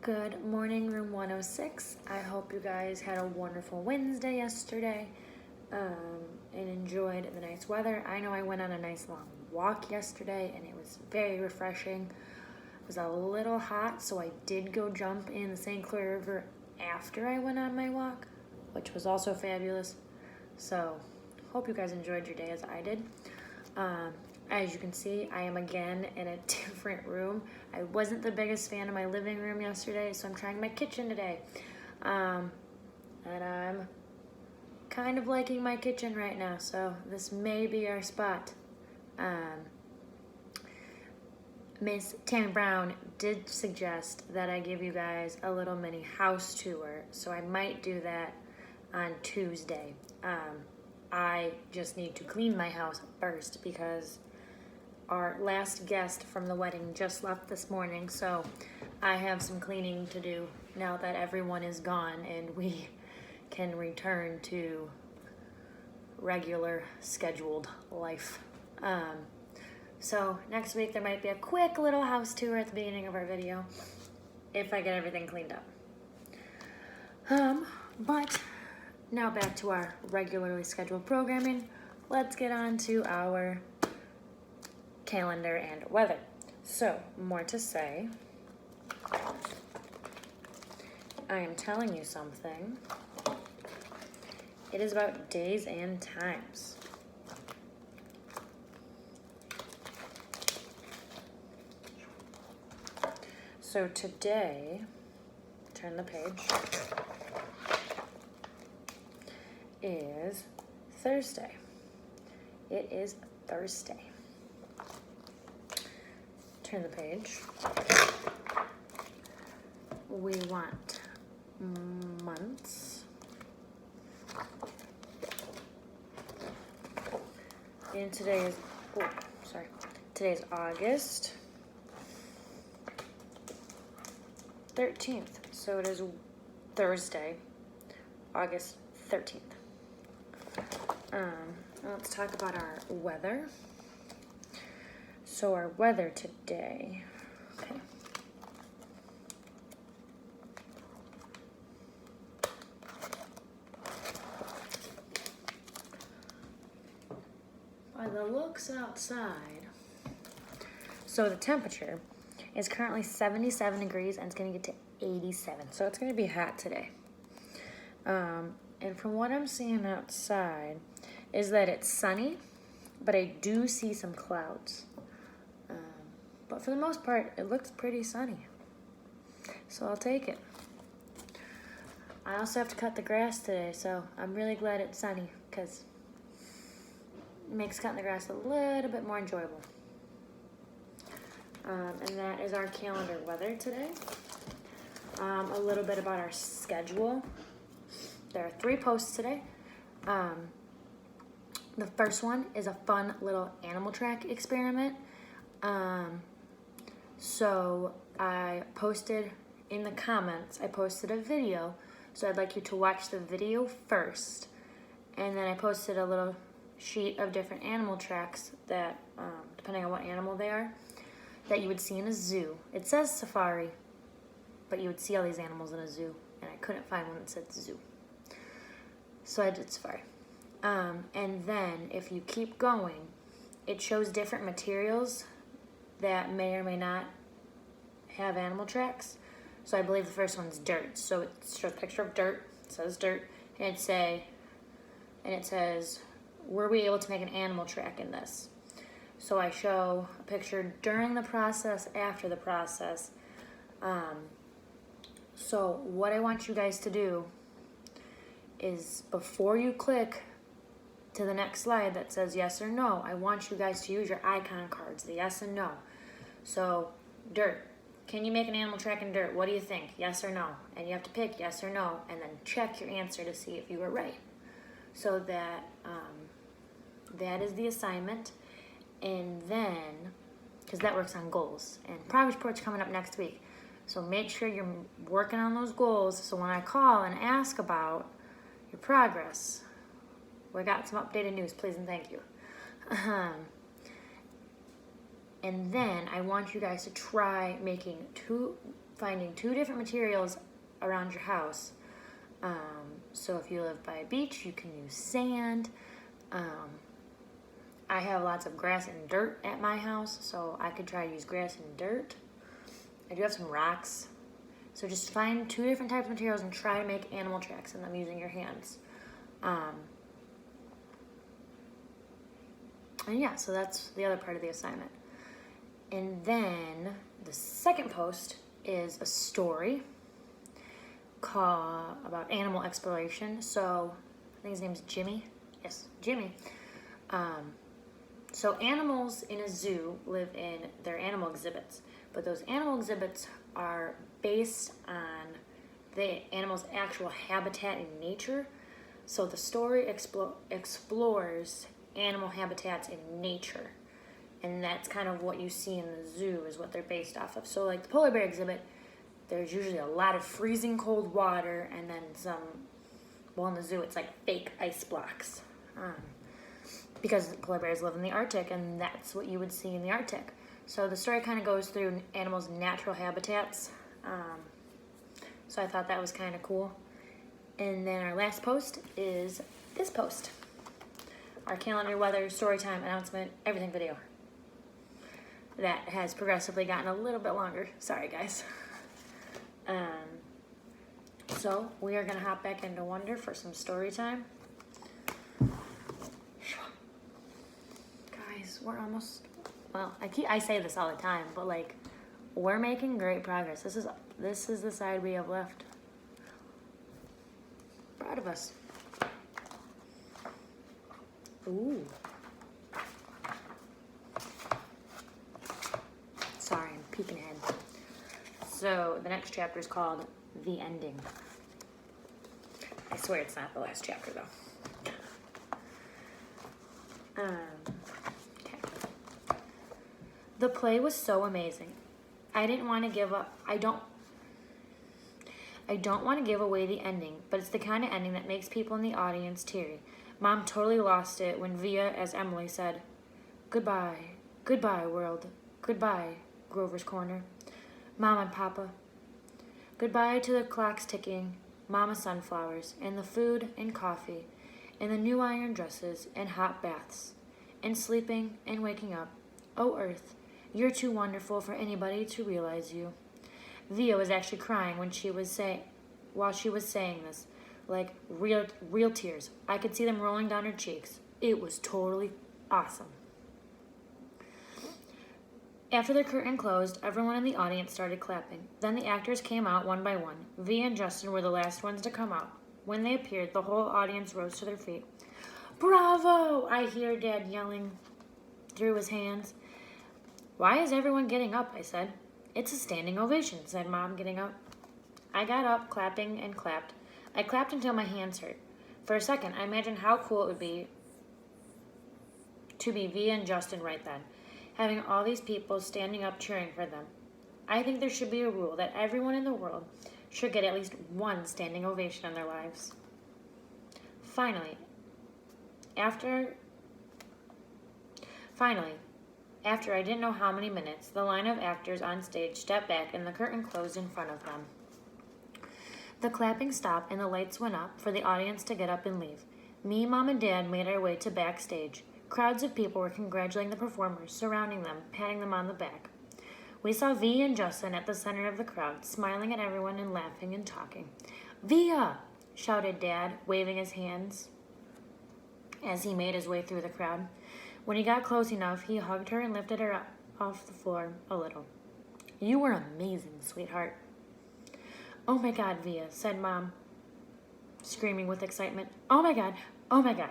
Good morning, room 106. I hope you guys had a wonderful Wednesday yesterday and enjoyed the nice weather. I know I went on a nice long walk yesterday and it was very refreshing. It was a little hot, so I did go jump in the St. Clair River after I went on my walk, which was also fabulous. So, hope you guys enjoyed your day as I did. As you can see, I am again in a different room. I wasn't the biggest fan of my living room yesterday, so I'm trying my kitchen today. And I'm kind of liking my kitchen right now, so this may be our spot. Miss Tammy Brown did suggest that I give you guys a little mini house tour, so I might do that on Tuesday. I just need to clean my house first because our last guest from the wedding just left this morning, so I have some cleaning to do now that everyone is gone and we can return to regular scheduled life. So next week there might be a quick little house tour at the beginning of our video if I get everything cleaned up. But now back to our regularly scheduled programming. Let's get on to our calendar and weather. So, more to say. I am telling you something. It is about days and times. So today, turn the page, is Thursday. It is Thursday. Turn the page. We want months. And today is, today's August 13th. So it is Thursday, August 13th. Let's talk about our weather. So our weather today, okay. By the looks outside, so the temperature is currently 77 degrees and it's gonna get to 87. So it's gonna be hot today. And from what I'm seeing outside is that it's sunny, but I do see some clouds. But for the most part, it looks pretty sunny. So I'll take it. I also have to cut the grass today, so I'm really glad it's sunny because it makes cutting the grass a little bit more enjoyable. And that is our calendar weather today. A little bit about our schedule. There are 3 posts today. The first one is a fun little animal track experiment. So I posted in the comments, I posted a video. So I'd like you to watch the video first. And then I posted a little sheet of different animal tracks that, depending on what animal they are, that you would see in a zoo. It says safari, but you would see all these animals in a zoo. And I couldn't find one that said zoo. So I did safari. And then if you keep going, it shows different materials that may or may not have animal tracks. So I believe the first one's dirt. So it shows a picture of dirt, it says dirt, and it says, were we able to make an animal track in this? So I show a picture during the process, after the process. So what I want you guys to do is before you click to the next slide that says yes or no, I want you guys to use your icon cards, the yes and no. So, dirt. Can you make an animal track in dirt? What do you think? Yes or no? And you have to pick yes or no, and then check your answer to see if you were right. So that that is the assignment. And then, because that works on goals. And progress report's coming up next week. So make sure you're working on those goals. So when I call and ask about your progress, we got some updated news, please and thank you. And then I want you guys to try making 2 finding 2 different materials around your house. So if you live by a beach, you can use sand. I have lots of grass and dirt at my house, so I could try to use grass and dirt. I do have some rocks. So just find 2 different types of materials and try to make animal tracks in them using your hands. And yeah, so that's the other part of the assignment. And then the second post is a story about animal exploration. So I think his name's Jimmy. Yes, Jimmy. So animals in a zoo live in their animal exhibits, but those animal exhibits are based on the animal's actual habitat in nature. So the story explores animal habitats in nature, and that's kind of what you see in the zoo is what they're based off of. So like the polar bear exhibit, there's usually a lot of freezing cold water, and then in the zoo it's like fake ice blocks. Because polar bears live in the Arctic, and that's what you would see in the Arctic. So the story kind of goes through animals' natural habitats. So I thought that was kind of cool. And then our last post is this post. Our calendar, weather, story time, announcement, everything video. That has progressively gotten a little bit longer. Sorry, guys. So we are going to hop back into Wonder for some story time. Guys, we're almost, well, I say this all the time, but like, we're making great progress. This is the side we have left. Proud of us. Ooh. Sorry, I'm peeking ahead. So the next chapter is called The Ending. I swear it's not the last chapter though. Okay. The play was so amazing. I didn't want to give up. I don't want to give away the ending, but it's the kind of ending that makes people in the audience teary. Mom totally lost it when Via, as Emily, said, "Goodbye, goodbye, world, goodbye, Grover's Corner, Mom and Papa. Goodbye to the clocks ticking, Mama sunflowers, and the food and coffee, and the new iron dresses and hot baths, and sleeping and waking up. Oh, Earth, you're too wonderful for anybody to realize you." Via was actually crying while she was saying this, like real tears. I could see them rolling down her cheeks. It was totally awesome. After the curtain closed, everyone in the audience started clapping. Then the actors came out one by one. Via and Justin were the last ones to come out. When they appeared, the whole audience rose to their feet. "Bravo!" I hear Dad yelling through his hands. "Why is everyone getting up?" I said. "It's a standing ovation," said Mom, getting up. I got up, clapping and clapped. I clapped until my hands hurt. For a second, I imagined how cool it would be to be Via and Justin right then, having all these people standing up cheering for them. I think there should be a rule that everyone in the world should get at least one standing ovation in their lives. Finally, after I didn't know how many minutes, the line of actors on stage stepped back and the curtain closed in front of them. The clapping stopped and the lights went up for the audience to get up and leave. Me, Mom, and Dad made our way to backstage. Crowds of people were congratulating the performers, surrounding them, patting them on the back. We saw Via and Justin at the center of the crowd, smiling at everyone and laughing and talking. "Via!" shouted Dad, waving his hands as he made his way through the crowd. When he got close enough, he hugged her and lifted her up off the floor a little. "You were amazing, sweetheart." "Oh my God, Via," said Mom, screaming with excitement. "Oh my God, oh my God."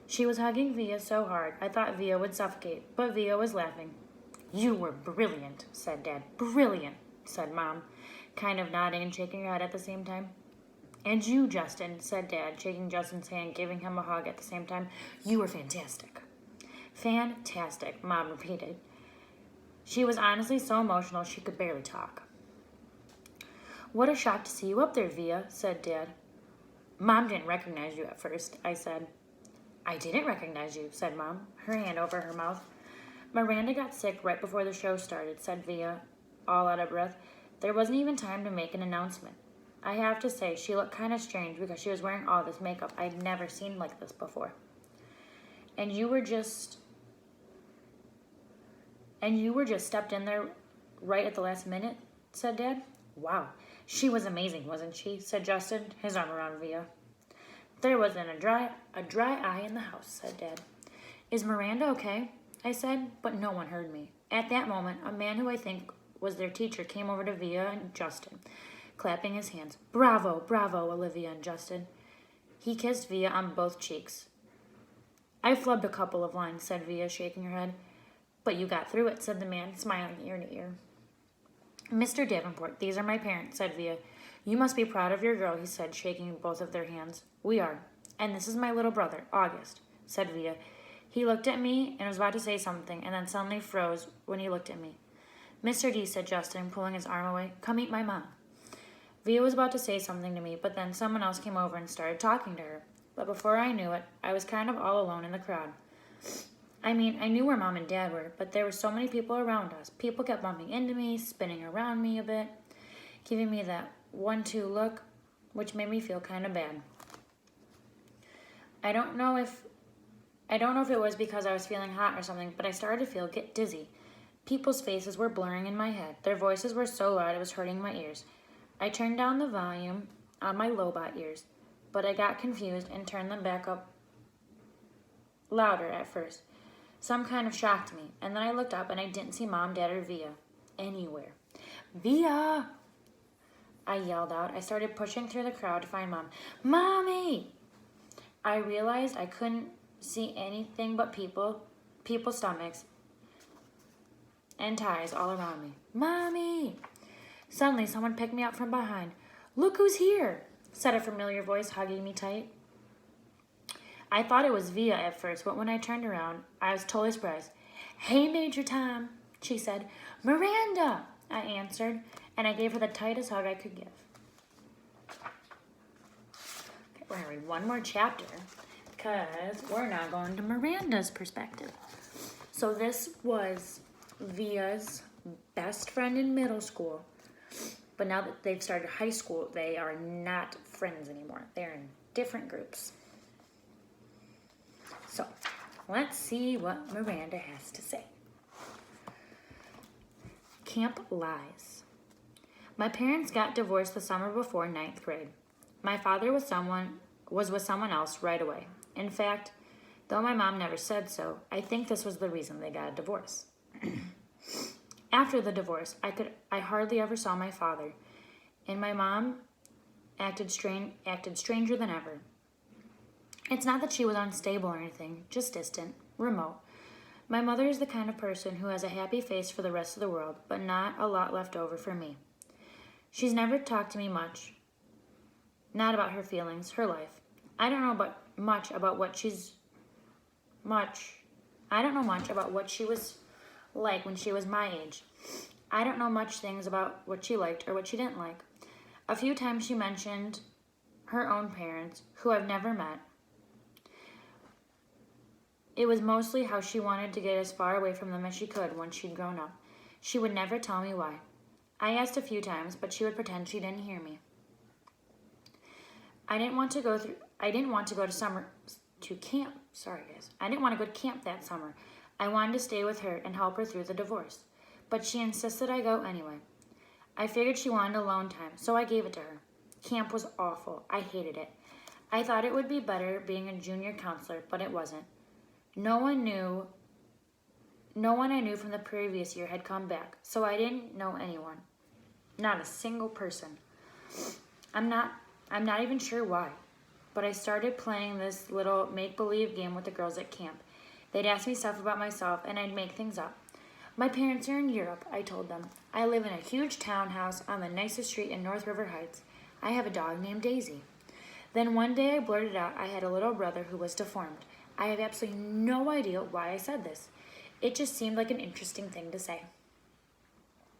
She was hugging Via so hard, I thought Via would suffocate, but Via was laughing. "You were brilliant," said Dad. "Brilliant," said Mom, kind of nodding and shaking her head at the same time. "And you, Justin," said Dad, shaking Justin's hand, giving him a hug at the same time. "You were fantastic." "Fantastic," Mom repeated. She was honestly so emotional she could barely talk. "What a shock to see you up there, Via," said Dad. "Mom didn't recognize you at first," I said. "I didn't recognize you," said Mom, her hand over her mouth. "Miranda got sick right before the show started," said Via, all out of breath. There wasn't even time to make an announcement. I have to say, she looked kind of strange because she was wearing all this makeup I'd never seen like this before. And you were just stepped in there right at the last minute, said Dad. Wow, she was amazing, wasn't she? Said Justin, his arm around Via. There wasn't a dry eye in the house, said Dad. Is Miranda okay? I said, but no one heard me. At that moment, a man who I think was their teacher came over to Via and Justin, clapping his hands. Bravo, bravo, Olivia and Justin. He kissed Via on both cheeks. I flubbed a couple of lines, said Via, shaking her head. But you got through it, said the man, smiling ear to ear. Mr. Davenport, these are my parents, said Via. You must be proud of your girl, he said, shaking both of their hands. We are. And this is my little brother, August, said Via. He looked at me and was about to say something, and then suddenly froze when he looked at me. Mr. D, said Justin, pulling his arm away, come meet my mom. Via was about to say something to me, but then someone else came over and started talking to her. But before I knew it, I was kind of all alone in the crowd. I mean, I knew where Mom and Dad were, but there were so many people around us. People kept bumping into me, spinning around me a bit, giving me that 1-2 look, which made me feel kind of bad. I don't know if it was because I was feeling hot or something, but I started to get dizzy. People's faces were blurring in my head. Their voices were so loud it was hurting my ears. I turned down the volume on my Lobot ears, but I got confused and turned them back up louder at first. Some kind of shocked me, and then I looked up and I didn't see Mom, Dad, or Via anywhere. Via! I yelled out. I started pushing through the crowd to find Mom. Mommy! I realized I couldn't see anything but people's stomachs and ties all around me. Mommy! Suddenly, someone picked me up from behind. Look who's here, said a familiar voice, hugging me tight. I thought it was Via at first, but when I turned around, I was totally surprised. Hey, Major Tom, she said. Miranda, I answered, and I gave her the tightest hug I could give. Okay, we're going to read one more chapter because we're now going to Miranda's perspective. So this was Via's best friend in middle school, but now that they've started high school, they are not friends anymore. They're in different groups. So, let's see what Miranda has to say. Camp Lies. My parents got divorced the summer before 9th grade. My father was with someone else right away. In fact, though my mom never said so, I think this was the reason they got a divorce. After the divorce, I hardly ever saw my father, and my mom acted stranger than ever. It's not that she was unstable or anything, just distant, remote. My mother is the kind of person who has a happy face for the rest of the world, but not a lot left over for me. She's never talked to me much, not about her feelings, her life. I don't know much about what she was like when she was my age. I don't know much things about what she liked or what she didn't like. A few times she mentioned her own parents, who I've never met. It was mostly how she wanted to get as far away from them as she could once she'd grown up. She would never tell me why. I asked a few times, but she would pretend she didn't hear me. I didn't want to go to camp. Sorry, guys. I didn't want to go to camp that summer. I wanted to stay with her and help her through the divorce, but she insisted I go anyway. I figured she wanted alone time, so I gave it to her. Camp was awful. I hated it. I thought it would be better being a junior counselor, but it wasn't. No one I knew from the previous year had come back, so I didn't know anyone. Not a single person. I'm not even sure why, but I started playing this little make-believe game with the girls at camp. They'd ask me stuff about myself, and I'd make things up. My parents are in Europe, I told them. I live in a huge townhouse on the nicest street in North River Heights. I have a dog named Daisy. Then one day I blurted out I had a little brother who was deformed. I have absolutely no idea why I said this. It just seemed like an interesting thing to say.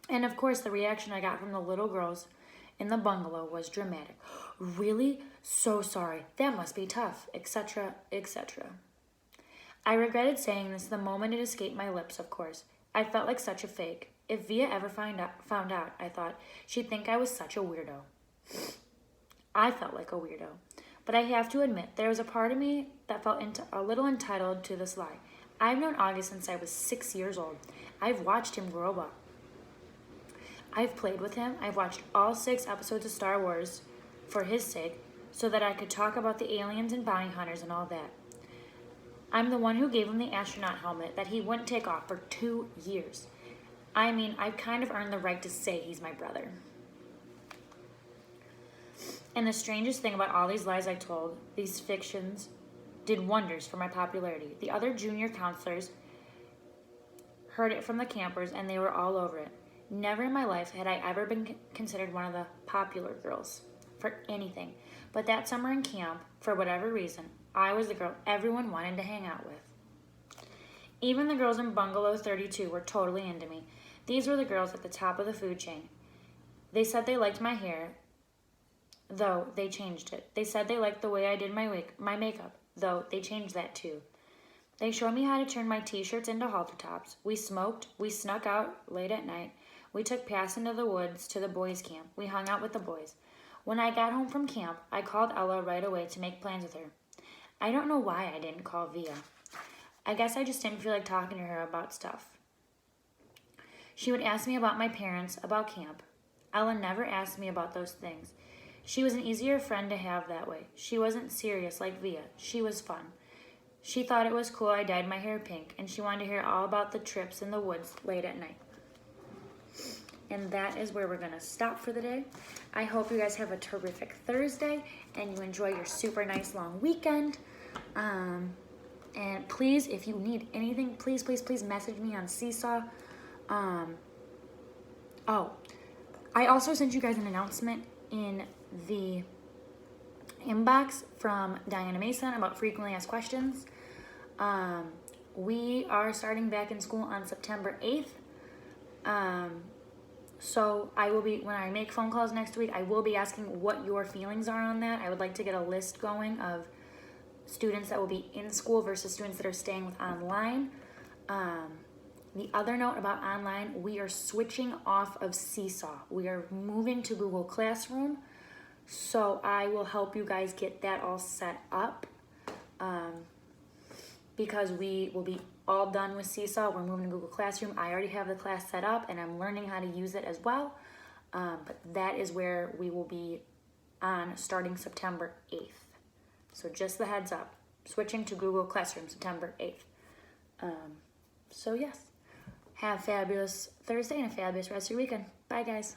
And of course, the reaction I got from the little girls in the bungalow was dramatic. Really? So sorry. That must be tough, etc., etc. I regretted saying this the moment it escaped my lips, of course. I felt like such a fake. If Via ever found out, I thought, she'd think I was such a weirdo. I felt like a weirdo. But I have to admit, there was a part of me that felt a little entitled to this lie. I've known August since I was 6 years old. I've watched him grow up. I've played with him. I've watched all 6 episodes of Star Wars for his sake, so that I could talk about the aliens and bounty hunters and all that. I'm the one who gave him the astronaut helmet that he wouldn't take off for 2 years. I mean, I've kind of earned the right to say he's my brother. And the strangest thing about all these lies I told, these fictions, did wonders for my popularity. The other junior counselors heard it from the campers, and they were all over it. Never in my life had I ever been considered one of the popular girls for anything. But that summer in camp, for whatever reason, I was the girl everyone wanted to hang out with. Even the girls in Bungalow 32 were totally into me. These were the girls at the top of the food chain. They said they liked my hair, though they changed it. They said they liked the way I did my makeup, though they changed that too. They showed me how to turn my t-shirts into halter tops. We smoked. We snuck out late at night. We took Pass into the woods to the boys' camp. We hung out with the boys. When I got home from camp, I called Ella right away to make plans with her. I don't know why I didn't call Via. I guess I just didn't feel like talking to her about stuff. She would ask me about my parents, about camp. Ella never asked me about those things. She was an easier friend to have that way. She wasn't serious like Via. She was fun. She thought it was cool I dyed my hair pink, and she wanted to hear all about the trips in the woods late at night. And that is where we're going to stop for the day. I hope you guys have a terrific Thursday, and you enjoy your super nice long weekend. And please, if you need anything, please message me on Seesaw. I also sent you guys an announcement in the inbox from Diana Mason about frequently asked questions. We are starting back in school on September 8th. So I will be, when I make phone calls next week, I will be asking what your feelings are on that. I would like to get a list going of students that will be in school versus students that are staying with online. The other note about online, we are switching off of Seesaw. We are moving to Google Classroom. So I will help you guys get that all set up. Because we will be all done with Seesaw. We're moving to Google Classroom. I already have the class set up and I'm learning how to use it as well. But that is where we will be on starting September 8th. So just the heads up, switching to Google Classroom September 8th. So yes, have a fabulous Thursday and a fabulous rest of your weekend. Bye guys.